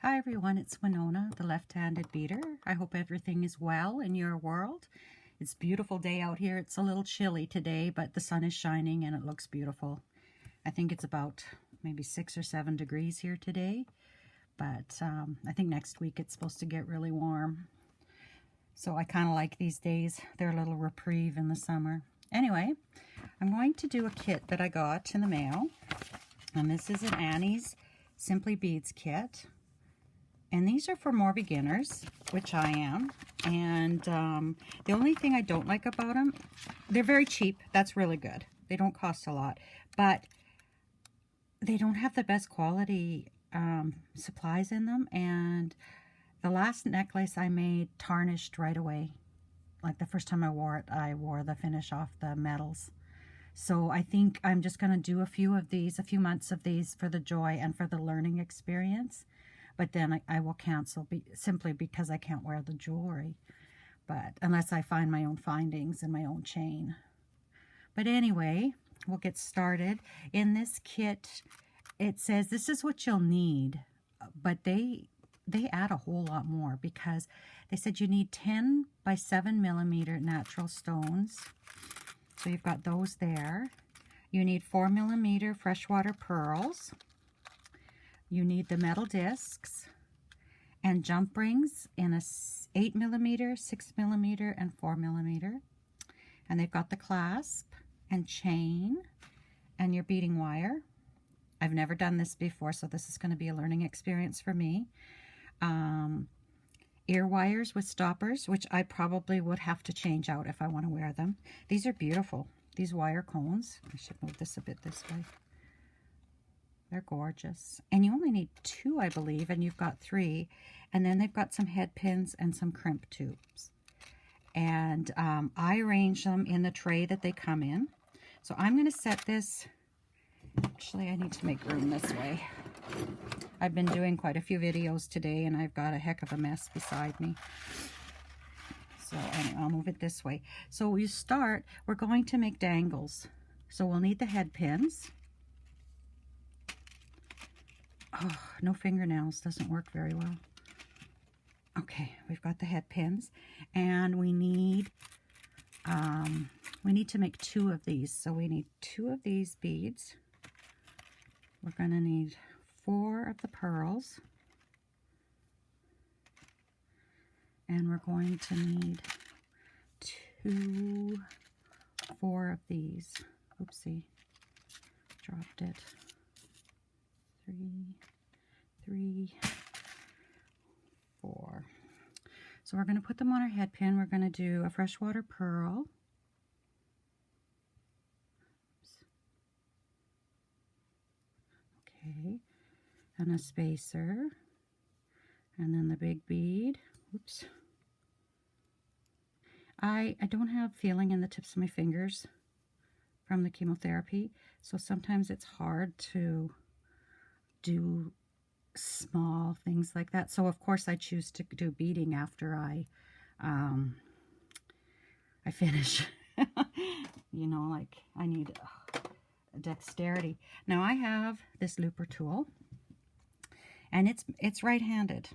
Hi everyone, it's Winona, the left-handed beater. I hope everything is well in your world. It's a beautiful day out here. It's a little chilly today, but the sun is shining and it looks beautiful. I think it's about maybe 6 or 7 degrees here today, but I think next week it's supposed to get really warm. So I kind of like these days. They're a little reprieve in the summer. Anyway, I'm going to do a kit that I got in the mail, and this is an Annie's Simply Beads kit. And these are for more beginners, which I am. And the only thing I don't like about them, they're very cheap. That's really good. They don't cost a lot. But they don't have the best quality supplies in them. And the last necklace I made tarnished right away. Like the first time I wore it, I wore the finish off the metals. So I think I'm just going to do a few months of these for the joy and for the learning experience. But then I will cancel simply because I can't wear the jewelry. But unless I find my own findings in my own chain. But anyway, we'll get started. In this kit, it says this is what you'll need. But they add a whole lot more because they said you need 10 by 7 millimeter natural stones. So you've got those there. You need 4 millimeter freshwater pearls. You need the metal discs and jump rings in a 8 millimeter, 6 millimeter, and 4 millimeter. And they've got the clasp and chain and your beading wire. I've never done this before, so this is going to be a learning experience for me. Ear wires with stoppers, which I probably would have to change out if I want to wear them. These are beautiful. These wire cones. I should move this a bit this way. They're gorgeous. And you only need 2, I believe, and you've got 3. And then they've got some head pins and some crimp tubes. And I arrange them in the tray that they come in. So I'm going to set this. Actually, I need to make room this way. I've been doing quite a few videos today, and I've got a heck of a mess beside me. So anyway, I'll move it this way. So we start, we're going to make dangles. So we'll need the head pins. Oh, no fingernails, doesn't work very well. Okay, we've got the head pins, and we need to make 2 of these. So we need 2 of these beads. We're going to need 4 of the pearls, and we're going to need 4 of these. Oopsie, dropped it. 3, 4. So we're going to put them on our head pin. We're going to do a freshwater pearl. Okay, and a spacer, and then the big bead. Oops. I don't have feeling in the tips of my fingers from the chemotherapy, so sometimes it's hard to do small things like that. So of course I choose to do beading after I finish. You know, like I need dexterity. Now I have this looper tool, and it's right-handed,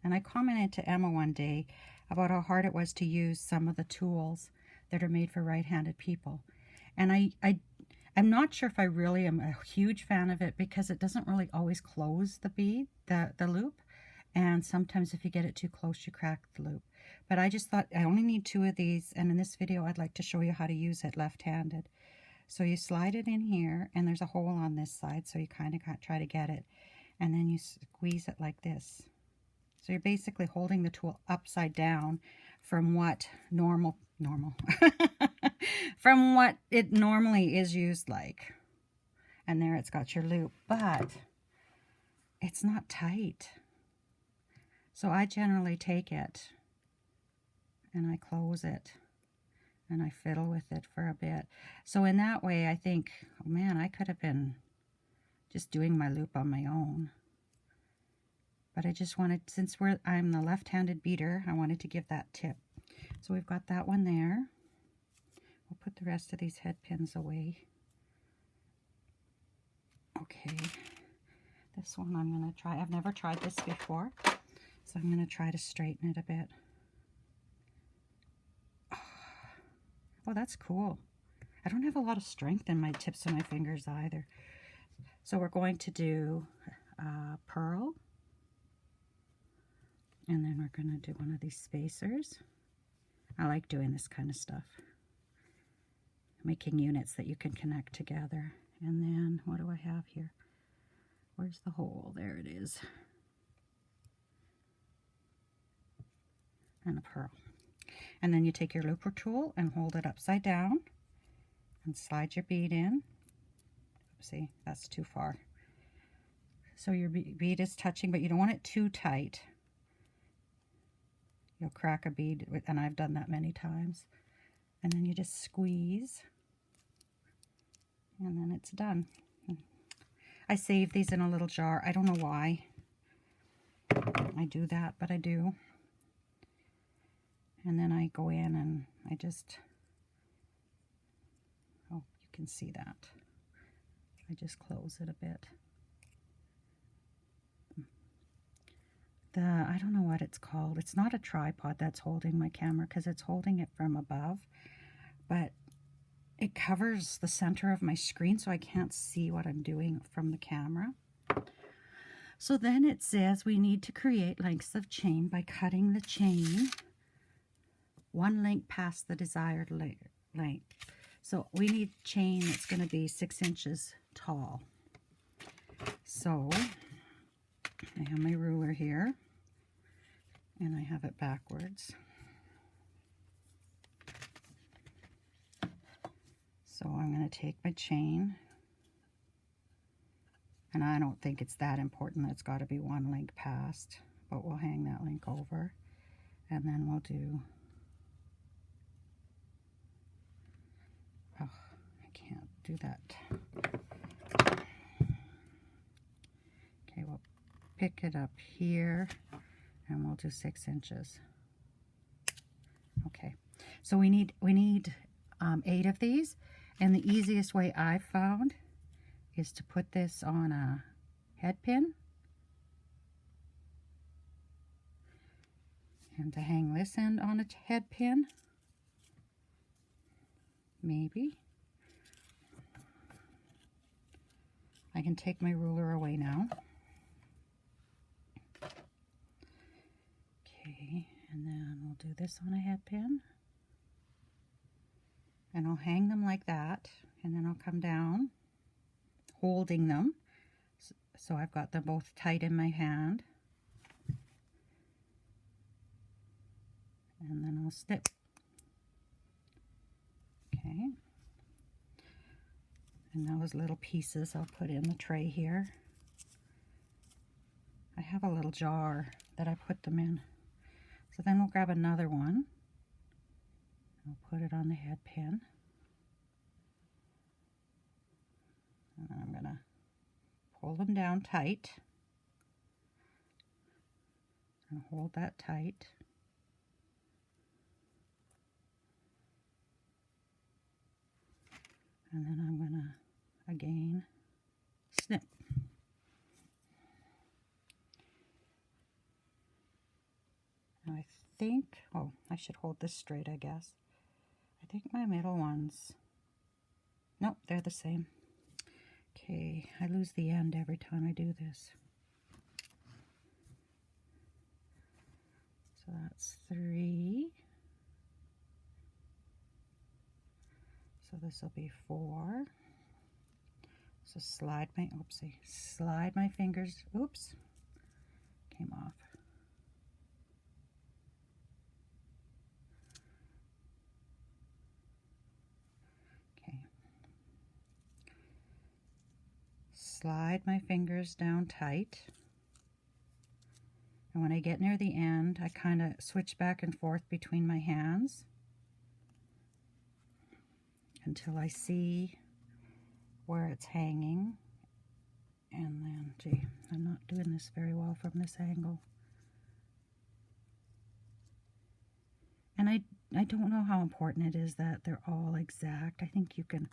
and I commented to Emma one day about how hard it was to use some of the tools that are made for right-handed people. And I'm not sure if I really am a huge fan of it because it doesn't really always close the bead, the loop. And sometimes if you get it too close, you crack the loop. But I just thought I only need 2 of these. And in this video, I'd like to show you how to use it left-handed. So you slide it in here, and there's a hole on this side. So you kind of try to get it. And then you squeeze it like this. So you're basically holding the tool upside down from what from what it normally is used like. And there it's got your loop, but it's not tight. So I generally take it and I close it and I fiddle with it for a bit. So in that way, I think, oh man, I could have been just doing my loop on my own. But I just wanted, since I'm the left-handed beater, I wanted to give that tip. So we've got that one there. We'll put the rest of these head pins away. Okay. This one I'm going to try. I've never tried this before, so I'm going to try to straighten it a bit. Oh, that's cool. I don't have a lot of strength in my tips of my fingers either. So we're going to do pearl, and then we're going to do one of these spacers. I like doing this kind of stuff, making units that you can connect together. And then what do I have here? Where's the hole? There it is. And a pearl. And then you take your looper tool and hold it upside down and slide your bead in. See, that's too far. So your bead is touching, but you don't want it too tight. You'll crack a bead, and I've done that many times. And then you just squeeze, and then it's done. I save these in a little jar. I don't know why I do that, but I do. And then I go in and I just, oh, you can see that. I just close it a bit. I don't know what it's called. It's not a tripod that's holding my camera because it's holding it from above, but it covers the center of my screen so I can't see what I'm doing from the camera. So then it says we need to create lengths of chain by cutting the chain one length past the desired length. So we need chain that's going to be 6 inches tall. So I have my ruler here, and I have it backwards. So I'm going to take my chain, and I don't think it's that important that it's got to be one length past, but we'll hang that link over, and then we'll do, oh, I can't do that. Okay, we'll pick it up here, and we'll do 6 inches. Okay, so we need 8 of these, and the easiest way I've found is to put this on a head pin and to hang this end on a head pin, maybe. I can take my ruler away now. Okay, and then we'll do this on a head pin. And I'll hang them like that, and then I'll come down, holding them. So I've got them both tight in my hand. And then I'll snip. Okay. And those little pieces I'll put in the tray here. I have a little jar that I put them in. So then we'll grab another one. I'll put it on the head pin. And then I'm going to pull them down tight. And hold that tight. And then I'm going to, again, snip. Now I think, oh, I should hold this straight, I guess. I think my middle ones, nope, they're the same. Okay, I lose the end every time I do this. So that's 3. So this will be 4. So slide my, oopsie, slide my fingers, oops, came off. Slide my fingers down tight, and when I get near the end, I kind of switch back and forth between my hands until I see where it's hanging. And then, gee, I'm not doing this very well from this angle. And I don't know how important it is that they're all exact. I think you can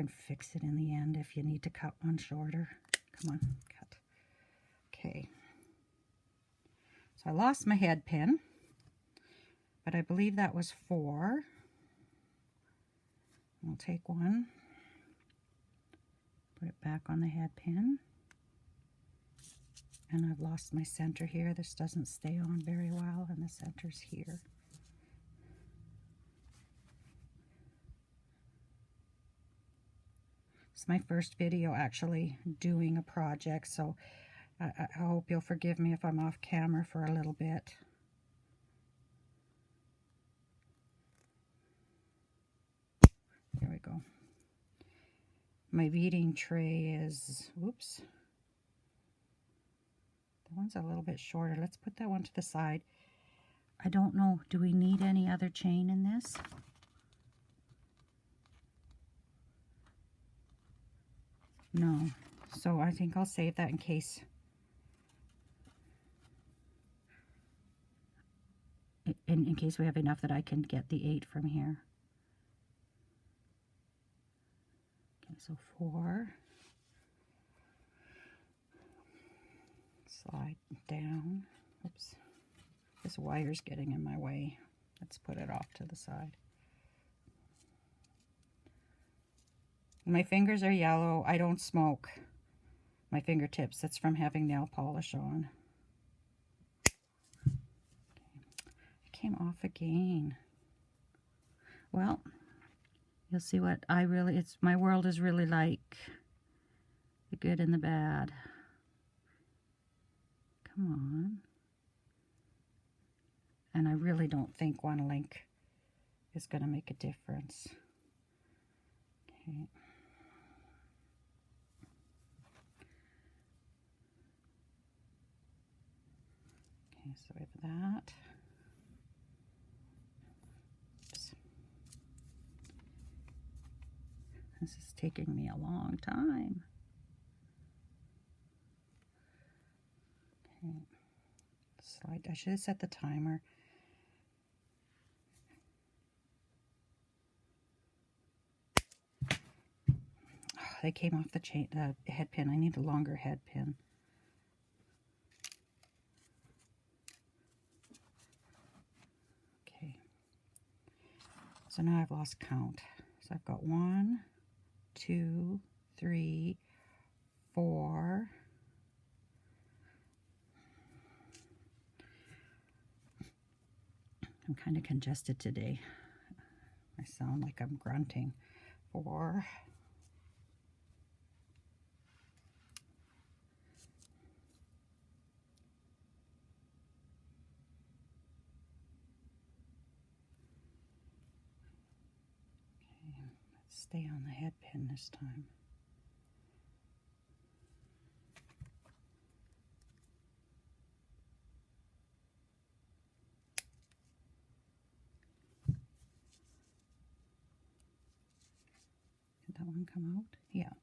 fix it in the end if you need to cut one shorter. Come on, cut. Okay. So I lost my head pin, but I believe that was 4. I'll take one, put it back on the head pin, and I've lost my center here. This doesn't stay on very well, and the center's here. It's my first video actually doing a project, so I hope you'll forgive me if I'm off camera for a little bit. There we go. My beading tray is, whoops. That one's a little bit shorter. Let's put that one to the side. I don't know, do we need any other chain in this? No. So I think I'll save that in case in case we have enough that I can get the 8 from here. Okay, so 4. Slide down. Oops. This wire's getting in my way. Let's put it off to the side. My fingers are yellow. I don't smoke. My fingertips. That's from having nail polish on. It came off again. Well, you'll see what I really, my world is really like. The good and the bad. Come on. And I really don't think one link is going to make a difference. Okay. Okay, so we have that. Oops. This is taking me a long time. Okay. Slide. I should have set the timer. Oh, they came off the chain, the head pin. I need a longer head pin. So now I've lost count. So I've got 1, 2, 3, 4. I'm kind of congested today. I sound like I'm grunting. 4. Stay on the head pin this time. Did that one come out? Yeah.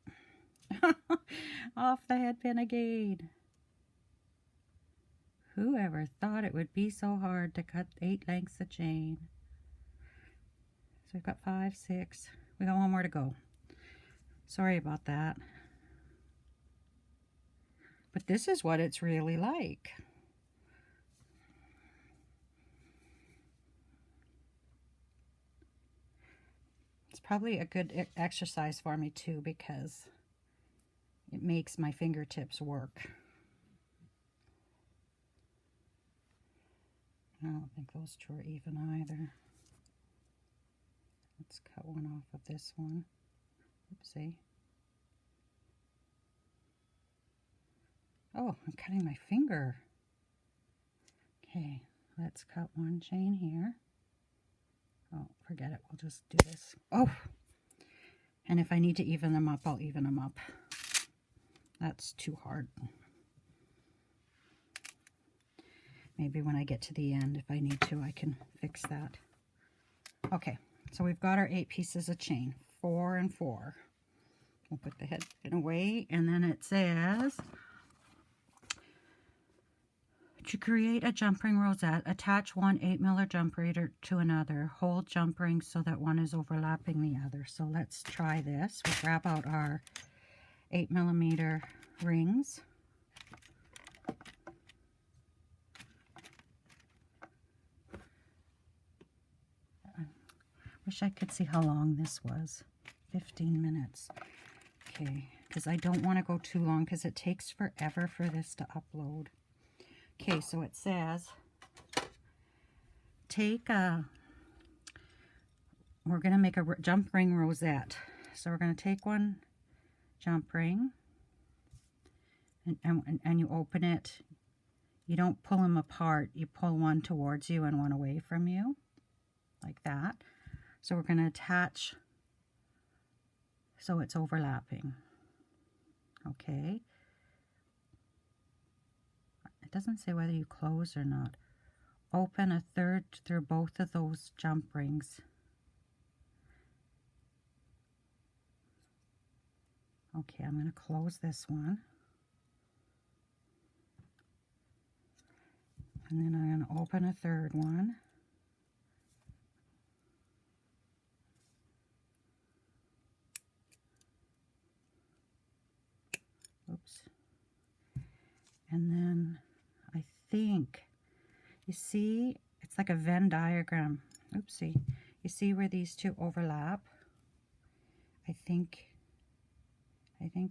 Off the head pin again. Whoever thought it would be so hard to cut 8 lengths of chain? So we've got 5, 6. We got one more to go. Sorry about that. But this is what it's really like. It's probably a good exercise for me too, because it makes my fingertips work. I don't think those two are even either. Let's cut one off of this one. Oopsie. Oh, I'm cutting my finger. Okay, let's cut one chain here. Oh, forget it. We'll just do this. Oh! And if I need to even them up, I'll even them up. That's too hard. Maybe when I get to the end, if I need to, I can fix that. Okay, so we've got our 8 pieces of chain. 4 and 4. We'll put the head pin away, and then it says, to create a jump ring rosette, attach one 8mm jump ring to another. Hold jump rings so that one is overlapping the other. So let's try this. We'll grab out our 8mm rings. Wish I could see how long this was. 15 minutes. Okay, because I don't want to go too long because it takes forever for this to upload. Okay, so it says, we're going to make a jump ring rosette. So we're going to take one jump ring and you open it. You don't pull them apart. You pull one towards you and one away from you, like that. So we're going to attach so it's overlapping. Okay. It doesn't say whether you close or not. Open a third through both of those jump rings. Okay, I'm going to close this one. And then I'm going to open a third one. Oops. And then I think, you see, it's like a Venn diagram. Oopsie. You see where these two overlap? I think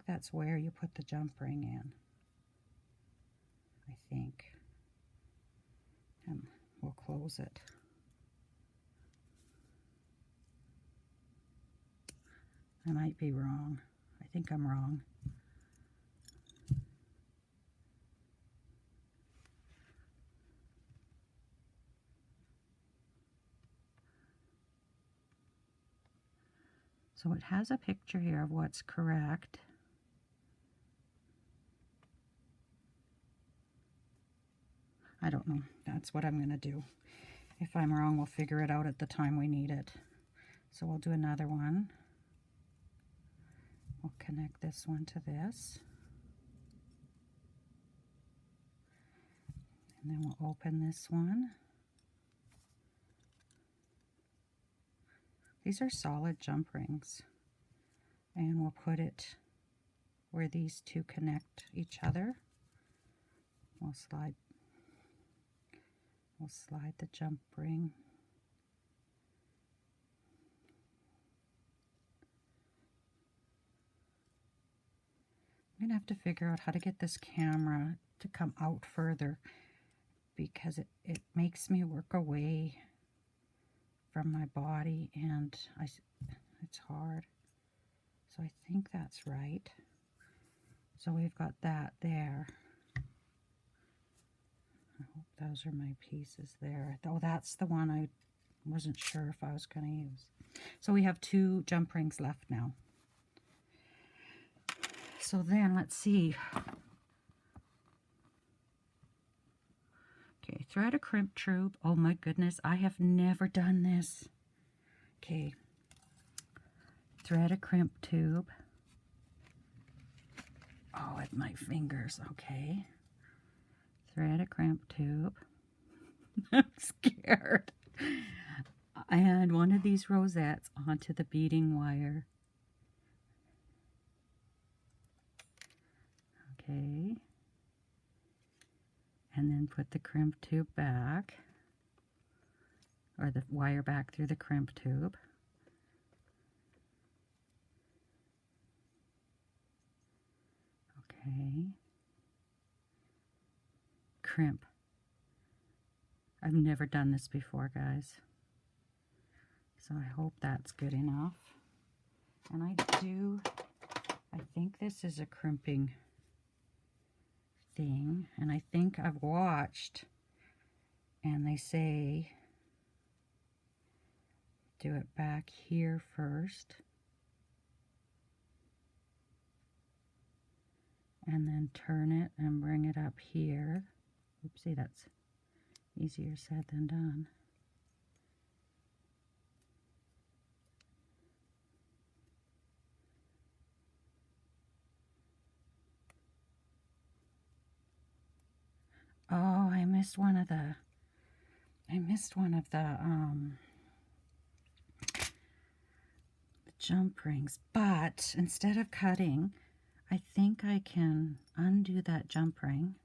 that's where you put the jump ring in. I think. And we'll close it. I might be wrong. I think I'm wrong. So it has a picture here of what's correct. I don't know. That's what I'm going to do. If I'm wrong, we'll figure it out at the time we need it. So we'll do another one. We'll connect this one to this. And then we'll open this one. These are solid jump rings. And we'll put it where these two connect each other. We'll slide the jump ring. I'm going to have to figure out how to get this camera to come out further because it makes me work away from my body and it's hard. So I think that's right. So we've got that there. I hope those are my pieces there. Oh, that's the one I wasn't sure if I was going to use. So we have 2 jump rings left now. So then let's see. Okay, thread a crimp tube. Oh my goodness, I have never done this. Okay, thread a crimp tube. Oh, with my fingers, okay. Thread a crimp tube. I'm scared. And one of these rosettes onto the beading wire. Okay. And then put the crimp tube back, or the wire back through the crimp tube. Okay. Crimp. I've never done this before, guys. So I hope that's good enough. And I think this is a crimping thing. And I think I've watched, and they say, do it back here first. And then turn it and bring it up here. Oopsie, that's easier said than done. Oh, I missed one of the jump rings. But instead of cutting, I think I can undo that jump ring.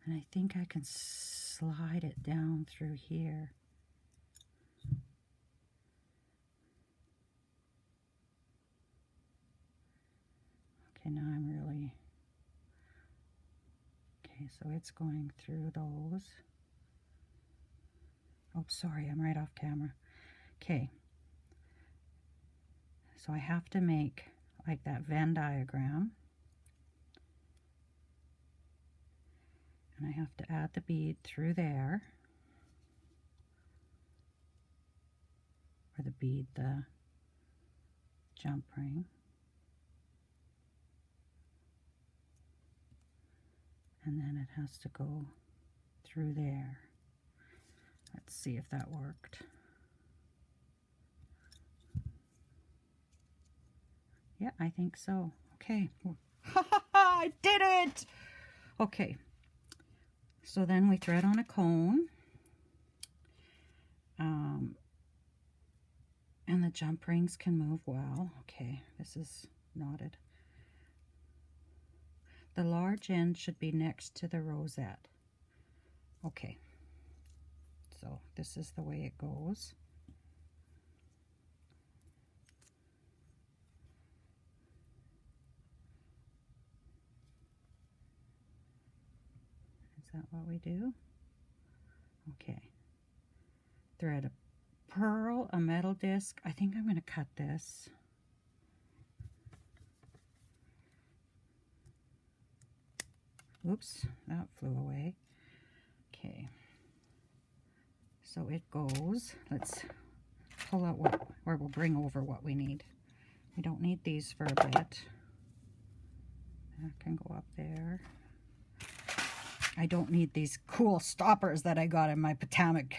And I think I can slide it down through here. Okay, now I'm really... Okay, so it's going through those. Oh, sorry, I'm right off camera. Okay. So I have to make like that Venn diagram. And I have to add the bead through there. Or the bead, the jump ring. And then it has to go through there. Let's see if that worked. Yeah, I think so. Okay. I did it! Okay. So then we thread on a cone. And the jump rings can move well. Okay, this is knotted. The large end should be next to the rosette. Okay. So this is the way it goes. Is that what we do? Okay. Thread a pearl, a metal disc. I think I'm going to cut this. Oops, that flew away. Okay. So it goes. Let's pull out what, or we'll bring over what we need. We don't need these for a bit. That can go up there. I don't need these cool stoppers that I got in my Potomac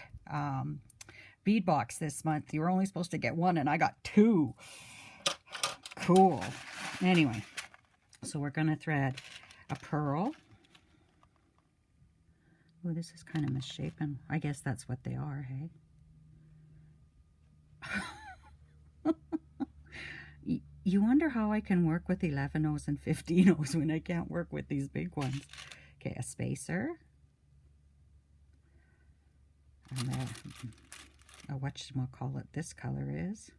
bead box this month. You were only supposed to get one and I got two. Cool. Anyway, so we're going to thread a pearl. Oh, this is kind of misshapen. I guess that's what they are, hey? You wonder how I can work with 11-ohs and 15-ohs when I can't work with these big ones. Okay, a spacer. And whatchamacallit this color is.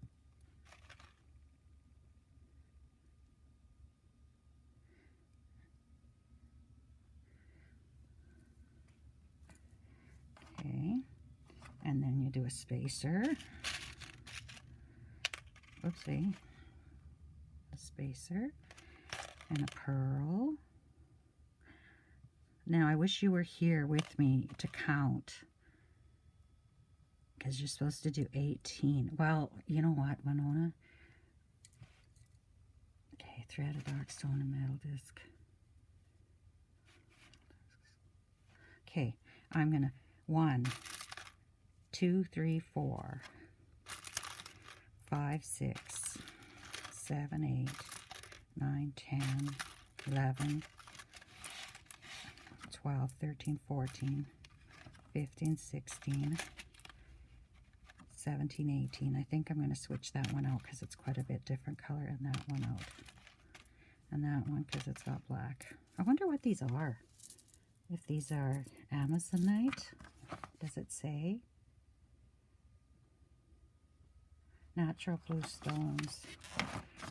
Okay, and then you do a spacer. Oopsie. A spacer and a pearl. Now I wish you were here with me to count, because you're supposed to do 18. Well, you know what, Winona? Okay, thread a dark stone and metal disc. Okay, I'm gonna 1, 2, 3, 4, 5, 6, 7, 8, 9, 10, 11, 12, 13, 14, 15, 16, 17, 18. I think I'm going to switch that one out because it's quite a bit different color, and that one out. And that one because it's got black. I wonder what these are. If these are Amazonite. Does it say? Natural blue stones.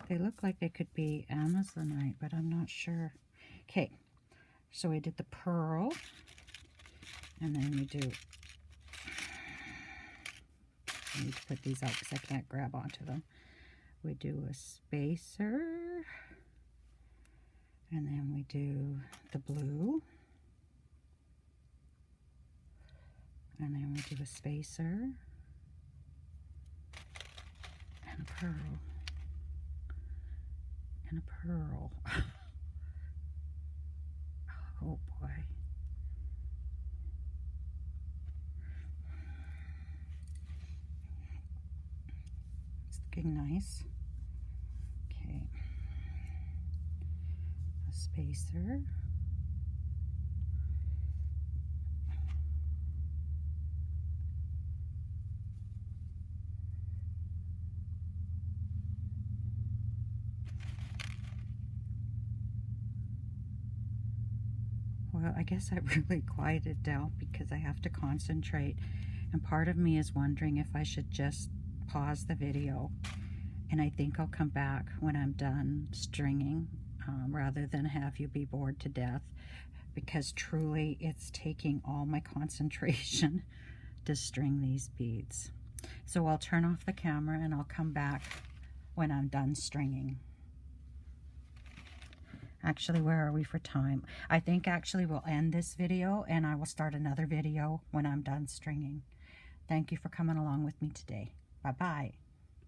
They look like they could be Amazonite, but I'm not sure. Okay. So we did the pearl, and then we do, I need to put these out because I can't grab onto them. We do a spacer, and then we do the blue, and then we do a spacer, and a pearl, and a pearl. Oh boy. It's looking nice. Okay. A spacer. Well, I guess I really quieted down because I have to concentrate, and part of me is wondering if I should just pause the video, and I think I'll come back when I'm done stringing rather than have you be bored to death, because truly it's taking all my concentration to string these beads. So I'll turn off the camera and I'll come back when I'm done stringing. Actually, where are we for time? I think actually we'll end this video and I will start another video when I'm done stringing. Thank you for coming along with me today. Bye-bye.